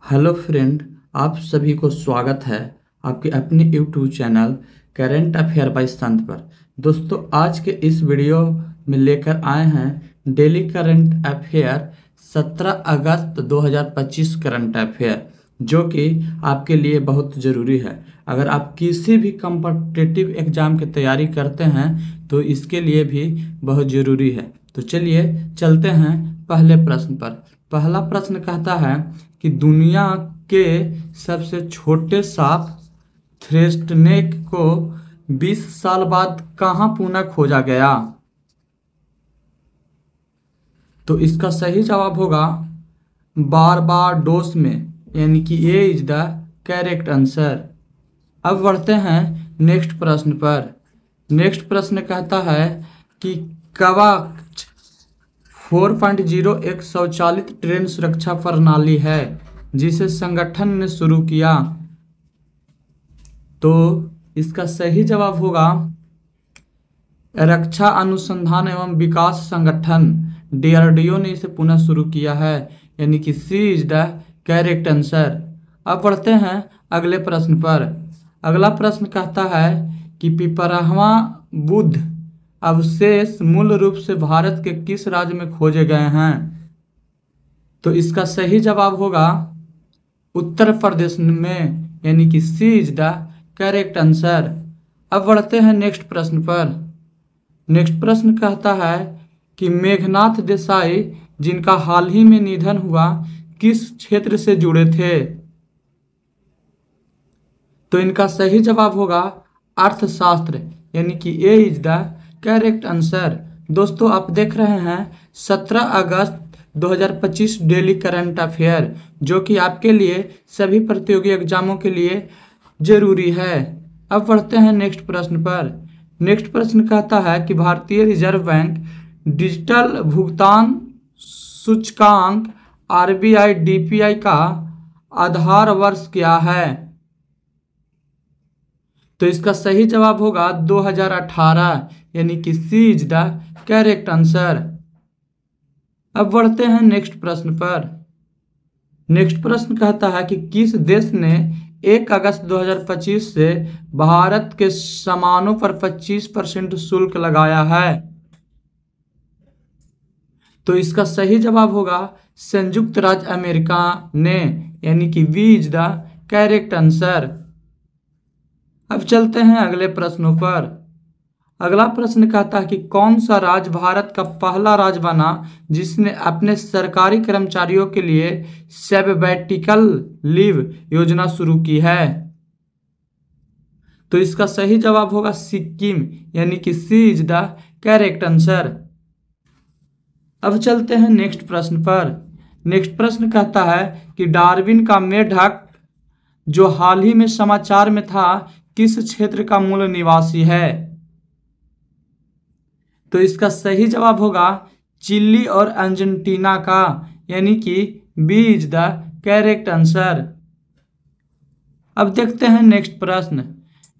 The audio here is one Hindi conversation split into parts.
हेलो फ्रेंड, आप सभी को स्वागत है आपके अपने YouTube channel current affair by Sant पर। दोस्तों, आज के इस वीडियो में लेकर आए हैं डेली करंट अफेयर 17 अगस्त 2025 करंट अफेयर, जो कि आपके लिए बहुत ज़रूरी है। अगर आप किसी भी कॉम्पिटिटिव एग्ज़ाम की तैयारी करते हैं तो इसके लिए भी बहुत ज़रूरी है। तो चलिए चलते हैं पहले प्रश्न पर। पहला प्रश्न कहता है कि दुनिया के सबसे छोटे सांप थ्रेसनेक को 20 साल बाद कहाँ पुनः खोजा गया? तो इसका सही जवाब होगा बारबाडोस में, यानी कि A is the correct answer. अब बढ़ते हैं नेक्स्ट प्रश्न पर। नेक्स्ट प्रश्न कहता है कि कवच 4.0 एक स्वचालित ट्रेन सुरक्षा प्रणाली है जिसे संगठन ने शुरू किया। तो इसका सही जवाब होगा रक्षा अनुसंधान एवं विकास संगठन DRDO ने इसे पुनः शुरू किया है, यानी कि सी इज द करेक्ट आंसर। अब बढ़ते हैं अगले प्रश्न पर। अगला प्रश्न कहता है कि पिपराहवा बुद्ध अवशेष मूल रूप से भारत के किस राज्य में खोजे गए हैं? तो इसका सही जवाब होगा उत्तर प्रदेश में, यानी कि सी इज द करेक्ट आंसर। अब बढ़ते हैं नेक्स्ट प्रश्न पर। नेक्स्ट प्रश्न कहता है कि मेघनाथ देसाई, जिनका हाल ही में निधन हुआ, किस क्षेत्र से जुड़े थे? तो इनका सही जवाब होगा अर्थशास्त्र, यानी कि A is the correct answer. दोस्तों, आप देख रहे हैं 17 अगस्त 2025 डेली करंट अफेयर, जो कि आपके लिए सभी प्रतियोगी एग्जामों के लिए जरूरी है। अब बढ़ते हैं नेक्स्ट प्रश्न पर। नेक्स्ट प्रश्न कहता है कि भारतीय रिजर्व बैंक डिजिटल भुगतान सूचकांक RBI DPI का आधार वर्ष क्या है? तो इसका सही जवाब होगा 2018, यानी कि सी इज द करेक्ट आंसर। अब बढ़ते हैं नेक्स्ट प्रश्न पर। नेक्स्ट प्रश्न कहता है कि किस देश ने 1 अगस्त 2025 से भारत के सामानों पर 25% शुल्क लगाया है? तो इसका सही जवाब होगा संयुक्त राज्य अमेरिका ने, यानी कि B is the correct answer. अब चलते हैं अगले प्रश्नों पर। अगला प्रश्न कहता है कि कौन सा राज्य भारत का पहला राज्य बना जिसने अपने सरकारी कर्मचारियों के लिए सैबैटिकल लीव योजना शुरू की है? तो इसका सही जवाब होगा सिक्किम, यानी कि सी इज द करेक्ट आंसर। अब चलते हैं नेक्स्ट प्रश्न पर। नेक्स्ट प्रश्न कहता है कि डार्विन का मेढक, जो हाल ही में समाचार में था, किस क्षेत्र का मूल निवासी है? तो इसका सही जवाब होगा चिली और अर्जेंटीना का, यानी कि B is the correct answer. अब देखते हैं नेक्स्ट प्रश्न।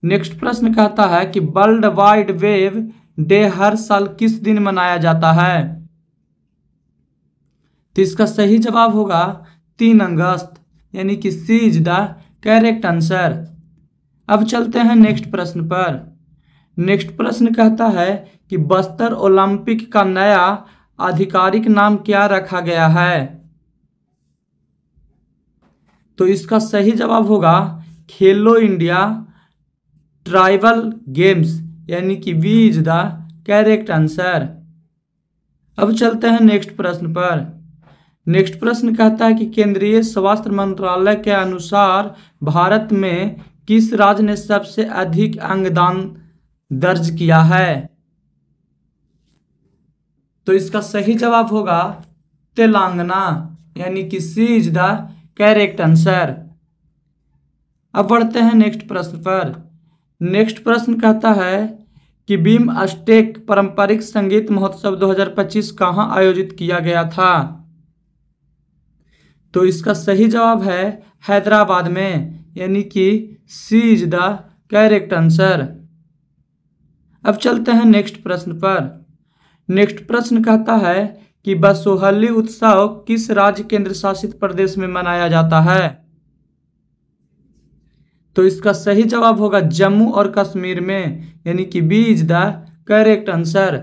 नेक्स्ट प्रश्न कहता है कि वर्ल्ड वाइड वेब डे हर साल किस दिन मनाया जाता है? तो इसका सही जवाब होगा 3 अगस्त, यानी कि सी इज द करेक्ट आंसर। अब चलते हैं नेक्स्ट प्रश्न पर। नेक्स्ट प्रश्न कहता है कि बस्तर ओलंपिक का नया आधिकारिक नाम क्या रखा गया है? तो इसका सही जवाब होगा खेलो इंडिया ट्राइबल गेम्स, यानी कि B is the correct answer. अब चलते हैं नेक्स्ट प्रश्न पर। नेक्स्ट प्रश्न कहता है कि केंद्रीय स्वास्थ्य मंत्रालय के अनुसार भारत में किस राज्य ने सबसे अधिक अंगदान दर्ज किया है? तो इसका सही जवाब होगा तेलंगाना, यानी कि सी इज द करेक्ट आंसर। अब बढ़ते हैं नेक्स्ट प्रश्न पर। नेक्स्ट प्रश्न कहता है कि बिम्स्टेक पारंपरिक संगीत महोत्सव 2025 कहाँ आयोजित किया गया था? तो इसका सही जवाब है हैदराबाद में, यानी कि सी इज द करेक्ट आंसर। अब चलते हैं नेक्स्ट प्रश्न पर। नेक्स्ट प्रश्न कहता है कि बसोहली उत्सव किस राज्य केंद्र शासित प्रदेश में मनाया जाता है? तो इसका सही जवाब होगा जम्मू और कश्मीर में, यानी कि B is the correct answer.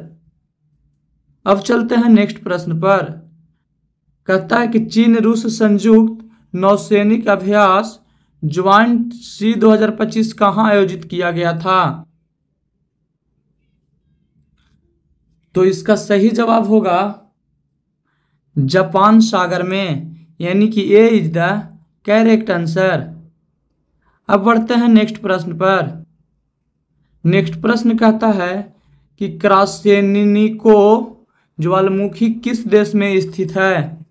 अब चलते हैं नेक्स्ट प्रश्न पर। कहता है कि चीन रूस संयुक्त नौसैनिक अभ्यास ज्वाइंट सी 2025 कहाँ आयोजित किया गया था? तो इसका सही जवाब होगा जापान सागर में, यानी कि A is the correct answer. अब बढ़ते हैं नेक्स्ट प्रश्न पर। नेक्स्ट प्रश्न कहता है कि क्रासेनिको ज्वालामुखी किस देश में स्थित है?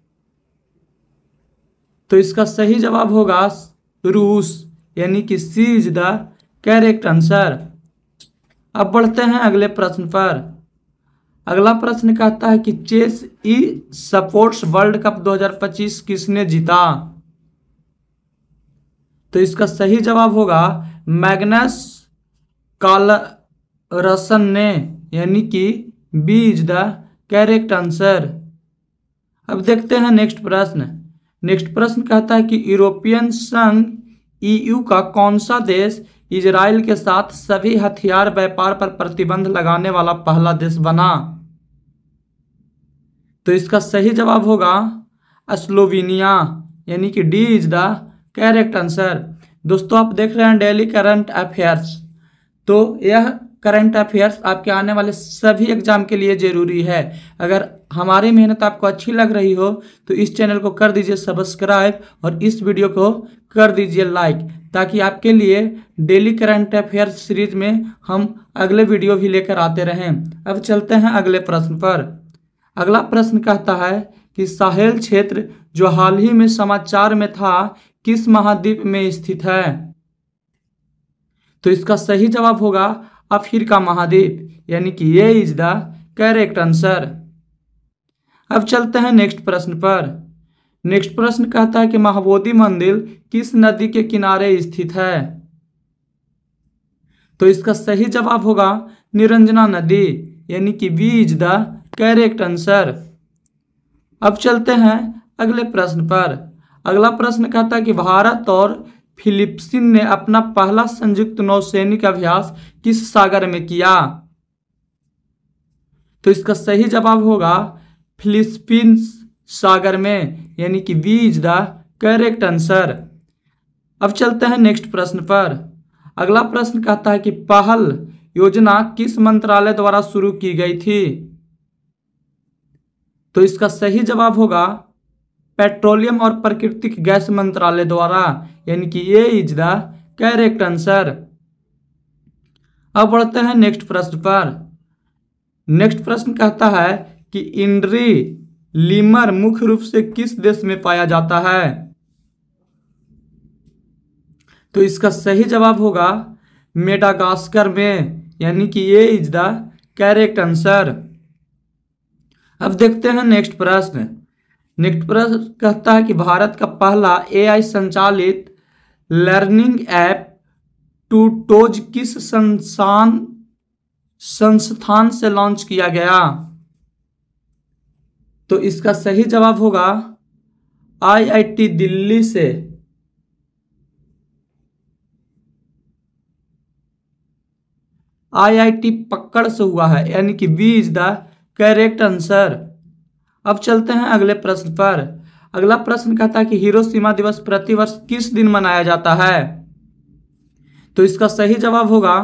तो इसका सही जवाब होगा रूस, यानी कि सी इज द करेक्ट आंसर। अब बढ़ते हैं अगले प्रश्न पर। अगला प्रश्न कहता है कि chess esports world cup 2025 किसने जीता? तो इसका सही जवाब होगा मैग्नस कार्लसन ने, यानी कि B is the correct answer. अब देखते हैं नेक्स्ट प्रश्न। नेक्स्ट प्रश्न कहता है कि यूरोपियन संघ ईयू का कौन सा देश इजराइल के साथ सभी हथियार व्यापार पर प्रतिबंध लगाने वाला पहला देश बना? तो इसका सही जवाब होगा स्लोवेनिया, यानी कि D is the correct answer. दोस्तों आप देख रहे हैं डेली करंट अफेयर्स। तो यह करंट अफेयर्स आपके आने वाले सभी एग्जाम के लिए जरूरी है। अगर हमारी मेहनत आपको अच्छी लग रही हो तो इस चैनल को कर दीजिए सब्सक्राइब और इस वीडियो को कर दीजिए लाइक, ताकि आपके लिए डेली करंट अफेयर्स सीरीज में हम अगले वीडियो भी लेकर आते रहें। अब चलते हैं अगले प्रश्न पर। अगला प्रश्न कहता है कि साहेल क्षेत्र जो हाल ही में समाचार में था किस महाद्वीप में स्थित है? तो इसका सही जवाब होगा अफ्रीका महाद्वीप, यानी कि ये इज द करेक्ट आंसर। अब चलते हैं नेक्स्ट प्रश्न पर। नेक्स्ट प्रश्न कहता है कि महाबोधि मंदिर किस नदी के किनारे स्थित है? तो इसका सही जवाब होगा निरंजना नदी, यानी कि B is the correct answer. अब चलते हैं अगले प्रश्न पर। अगला प्रश्न कहता है कि भारत और फिलीपींस ने अपना पहला संयुक्त नौसैनिक अभ्यास किस सागर में किया? तो इसका सही जवाब होगा फिलीपींस सागर में, यानी कि B is the correct answer. अब चलते हैं नेक्स्ट प्रश्न पर। अगला प्रश्न कहता है कि पहल योजना किस मंत्रालय द्वारा शुरू की गई थी? तो इसका सही जवाब होगा पेट्रोलियम और प्राकृतिक गैस मंत्रालय द्वारा, यानी कि ये इज द करेक्ट आंसर। अब बढ़ते हैं नेक्स्ट प्रश्न पर। नेक्स्ट प्रश्न कहता है कि इंड्री लीमर मुख्य रूप से किस देश में पाया जाता है? तो इसका सही जवाब होगा मेडागास्कर में, यानी कि ये इज द करेक्ट आंसर। अब देखते हैं नेक्स्ट प्रश्न। नेक्स्ट प्रश्न कहता है कि भारत का पहला एआई संचालित लर्निंग ऐप टूटोज किस संस्थान से लॉन्च किया गया? तो इसका सही जवाब होगा आईआईटी दिल्ली से। आईआईटी पक्कड़ से हुआ है, यानी कि B is the correct answer. अब चलते हैं अगले प्रश्न पर। अगला प्रश्न कहता है कि हिरोशिमा दिवस प्रतिवर्ष किस दिन मनाया जाता है? तो इसका सही जवाब होगा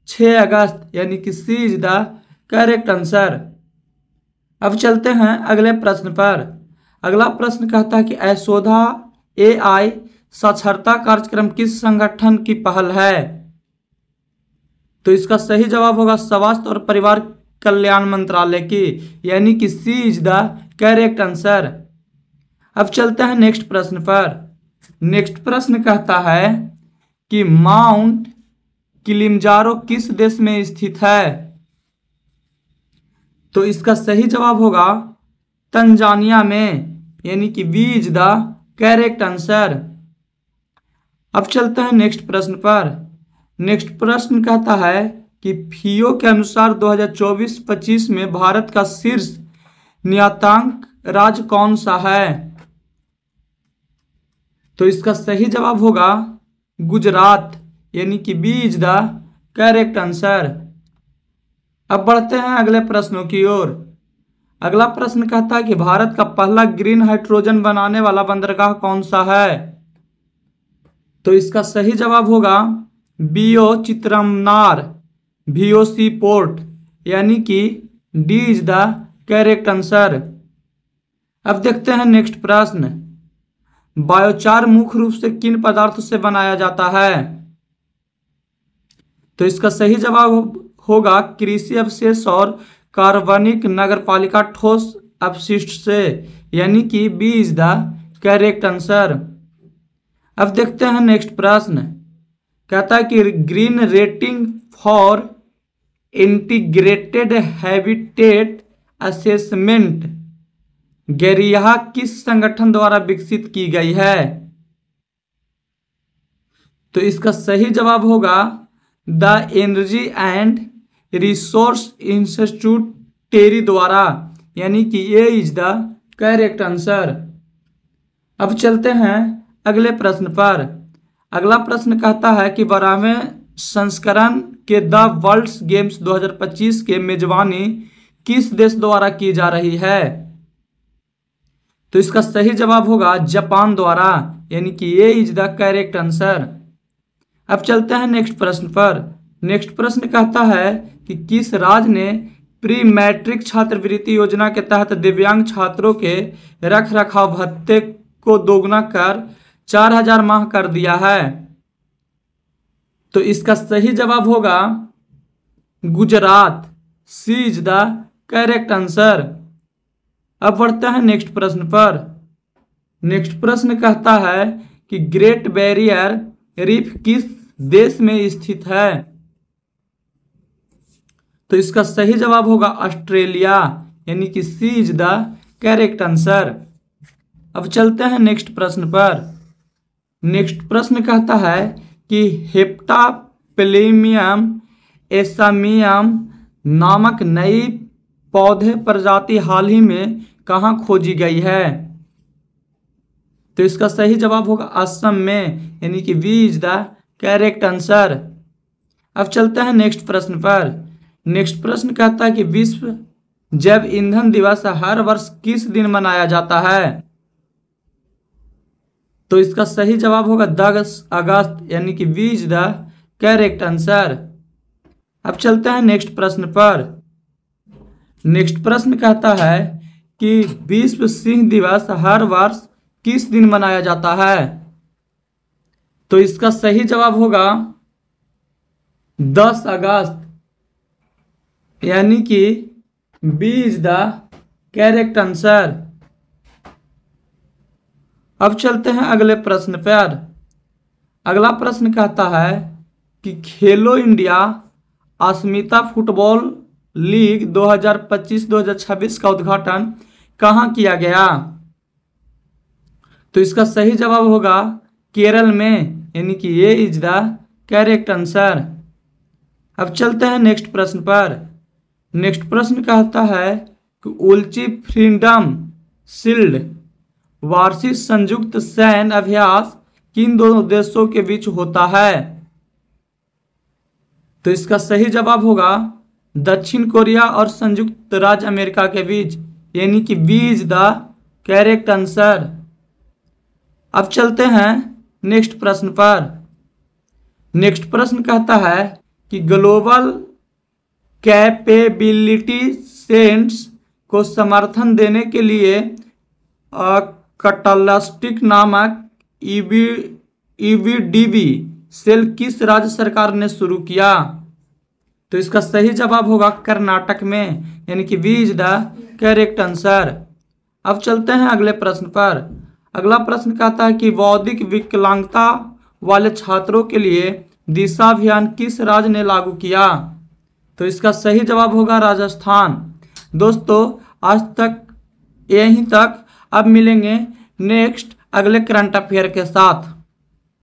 6 अगस्त, यानी कि सी इज द करेक्ट आंसर। अब चलते हैं अगले प्रश्न पर। अगला प्रश्न कहता है कि यशोदा एआई साक्षरता कार्यक्रम किस संगठन की पहल है? तो इसका सही जवाब होगा स्वास्थ्य और परिवार कल्याण मंत्रालय की, यानी कि सी इज द करेक्ट आंसर। अब चलते हैं नेक्स्ट प्रश्न पर। नेक्स्ट प्रश्न कहता है कि माउंट किलिमंजारो किस देश में स्थित है? तो इसका सही जवाब होगा तंजानिया में, यानी कि B is the correct answer. अब चलते हैं नेक्स्ट प्रश्न पर। नेक्स्ट प्रश्न कहता है कि फियो के अनुसार 2024-25 में भारत का शीर्ष नियतांक राज्य कौन सा है? तो इसका सही जवाब होगा गुजरात, यानी कि B is the correct answer. अब बढ़ते हैं अगले प्रश्नों की ओर। अगला प्रश्न कहता है कि भारत का पहला ग्रीन हाइड्रोजन बनाने वाला बंदरगाह कौन सा है? तो इसका सही जवाब होगा बीओ चित्रमनार, VOC पोर्ट, यानी कि D is the correct answer. अब देखते हैं नेक्स्ट प्रश्न। बायोचार मुख्य रूप से किन पदार्थों से बनाया जाता है? तो इसका सही जवाब होगा कृषि अवशेष और कार्बनिक नगरपालिका ठोस अपशिष्ट से, यानी कि B is the correct answer. अब देखते हैं नेक्स्ट प्रश्न। कहता है कि green rating for integrated habitat assessment गैरिया किस संगठन द्वारा विकसित की गई है? तो इसका सही जवाब होगा the energy and resource institute TERI द्वारा, यानी कि A is the correct answer. अब चलते हैं अगले प्रश्न पर। अगला प्रश्न कहता है कि 12वें संस्करण के द वर्ल्ड गेम्स 2025 के मेजबानी किस देश द्वारा की जा रही है? तो इसका सही जवाब होगा जापान द्वारा, यानी कि A is the correct answer. अब चलते हैं नेक्स्ट प्रश्न पर। नेक्स्ट प्रश्न कहता है कि किस राज्य ने प्री मैट्रिक छात्रवृत्ति योजना के तहत दिव्यांग छात्रों के रख रखाव भत्ते को दोगुना कर 4000 माह कर दिया है? तो इसका सही जवाब होगा गुजरात, सी इज द करेक्ट आंसर। अब बढ़ते हैं नेक्स्ट प्रश्न पर। नेक्स्ट प्रश्न कहता है कि ग्रेट बैरियर रीफ किस देश में स्थित है? तो इसका सही जवाब होगा ऑस्ट्रेलिया, यानी कि सी इज द करेक्ट आंसर। अब चलते हैं नेक्स्ट प्रश्न पर। नेक्स्ट प्रश्न कहता है कि हेप्टाप्लेमियम एसामियम नामक नई पौधे प्रजाति हाल ही में कहाँ खोजी गई है? तो इसका सही जवाब होगा असम में, यानी कि B is the correct answer. अब चलते हैं नेक्स्ट प्रश्न पर। नेक्स्ट प्रश्न कहता है कि विश्व जैव ईंधन दिवस हर वर्ष किस दिन मनाया जाता है? तो इसका सही जवाब होगा 10 अगस्त, यानी कि B is the correct answer. अब चलते हैं नेक्स्ट प्रश्न पर। नेक्स्ट प्रश्न कहता है कि विश्व सिंह दिवस हर वर्ष किस दिन मनाया जाता है? तो इसका सही जवाब होगा 10 अगस्त, यानी कि B is the correct answer. अब चलते हैं अगले प्रश्न पर। अगला प्रश्न कहता है कि खेलो इंडिया अस्मिता फुटबॉल लीग 2025-2026 का उद्घाटन कहाँ किया गया? तो इसका सही जवाब होगा केरल में, यानी कि ये इज द करेक्ट आंसर। अब चलते हैं नेक्स्ट प्रश्न पर। नेक्स्ट प्रश्न कहता है कि उल्ची फ्रीडम शील्ड वार्षिक संयुक्त सैन्य अभ्यास किन दोनों देशों के बीच होता है? तो इसका सही जवाब होगा दक्षिण कोरिया और संयुक्त राज्य अमेरिका के बीच, यानी कि B is the correct answer. अब चलते हैं नेक्स्ट प्रश्न पर। नेक्स्ट प्रश्न कहता है कि ग्लोबल कैपेबिलिटी सेंस को समर्थन देने के लिए कटलास्टिक नामक ईवीडीबी सेल किस राज्य सरकार ने शुरू किया? तो इसका सही जवाब होगा कर्नाटक में, यानी कि B is the correct answer. अब चलते हैं अगले प्रश्न पर। अगला प्रश्न कहता है कि बौद्धिक विकलांगता वाले छात्रों के लिए दिशा अभियान किस राज्य ने लागू किया? तो इसका सही जवाब होगा राजस्थान। दोस्तों आज तक यहीं तक, अब मिलेंगे नेक्स्ट अगले करंट अफेयर के साथ।